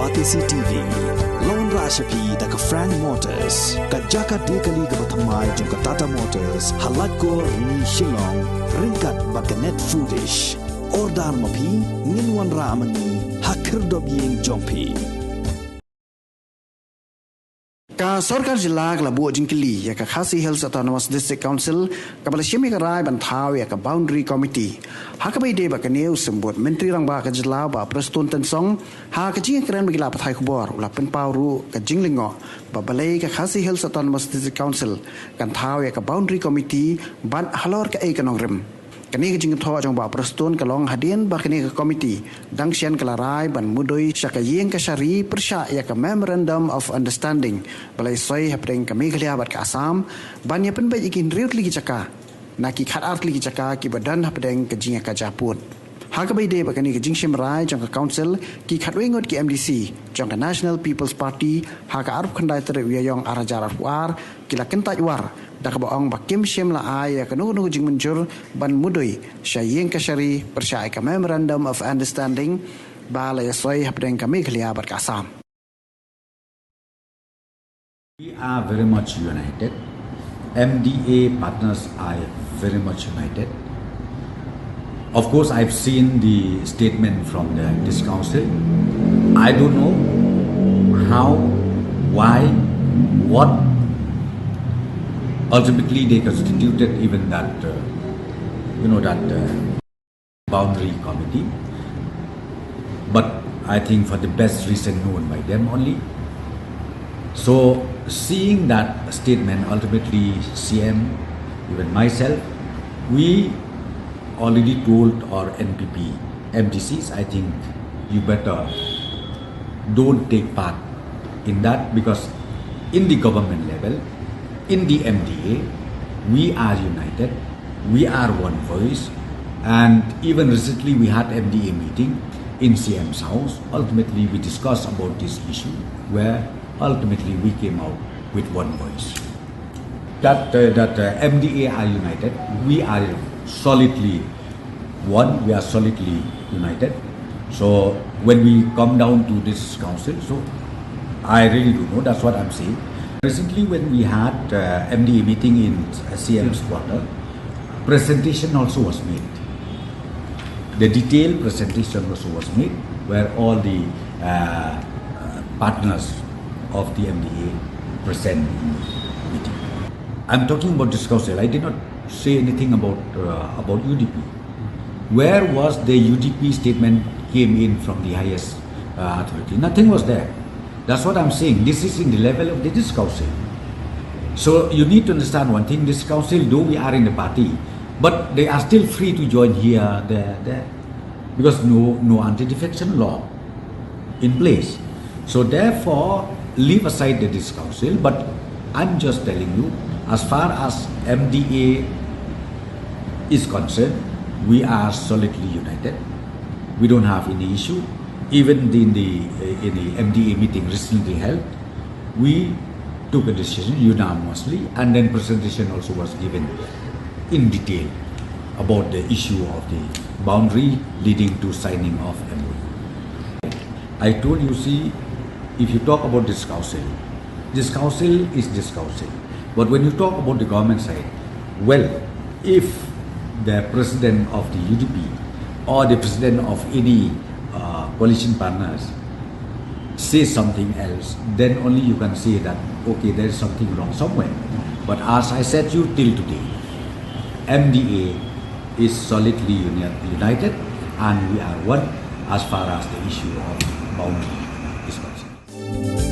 Batisi TV Lone Rashapi Daka Frank Motors Kajaka Dekali Gabatamai Junka Tata Motors Halatko Ni Shillong Rinkat Bakanet Foodish Ordar Mapi Ninwan Ramani Hakirdobying Jompi Ka Sorkar Jilla la buat Jingkylli ya ka Khadc Hills Autonomous District Council ka Balashimi ka Rai ban Thaw ya ka Boundary Committee ha ka bai de ba ka neu sembut menteri rang ba ka Jilla ba Preston Tan Song ha ka jing kran ba gila pathai khubor ula pen pawru ka jinglingo ba balai ka Khadc Hills Autonomous District Council kan Thaw ya ka Boundary Committee ban halor ka ai ka nong rem kani ka jing Thaw jong ba Preston ka long hadien ba kani ka committee dang sian ka Rai ban mudoi syakayeng ka syari persya ya ka Memorandum of Understanding balai soi hapdeng ka Meghalaya bat ka Assam ban ya pen ba ikin riut ligi jaka naki khat art ligi jaka ki badan hapdeng ka jing ka Japut ha ka bai de ba kani ka jing Shim Rai jong ka council ki khatwengot ki MDC jong ka National People's Party ha ka aruf khandai tere yong arajar war kila kentai war dak baong bakim Shim la ay ka nu jing menjur ban mudoi syayeng ka syari persya ka Memorandum of Understanding balai soi hapdeng ka Meghalaya bat ka Assam. We are very much united. MDA partners are very much united. Of course, I've seen the statement from this council. I don't know how, why, what. Ultimately, they constituted even that, boundary committee. But I think for the best reason known by them only. So, seeing that statement, ultimately CM, even myself, we already told our NPP, MDCs, I think you better don't take part in that because in the government level, in the MDA, we are united, we are one voice, and even recently we had MDA meeting in CM's house. Ultimately, we discussed about this issue where ultimately we came out with one voice. That MDA are united, we are solidly one, we are solidly united. So when we come down to this council, so I really don't know, that's what I'm saying. Recently when we had MDA meeting in CM's quarter, presentation also was made. The detailed presentation also was made where all the partners of the MDA present in the meeting. I'm talking about this council. I did not say anything about UDP. Where was the UDP statement came in from the highest authority? Nothing was there. That's what I'm saying. This is in the level of this council. So you need to understand one thing. This council, though we are in the party, but they are still free to join here, there, because no anti-defection law in place. So therefore, leave aside this council. But I'm just telling you, as far as MDA is concerned, we are solidly united. We don't have any issue. Even in the MDA meeting recently held, we took a decision unanimously, and then presentation also was given in detail about the issue of the boundary leading to signing of MOU. I told you, see, if you talk about this council is this council. But when you talk about the government side, well, if the president of the UDP or the president of any coalition partners say something else, then only you can say that, okay, there is something wrong somewhere. But as I said you till today, MDA is solidly united and we are one as far as the issue of boundary is concerned.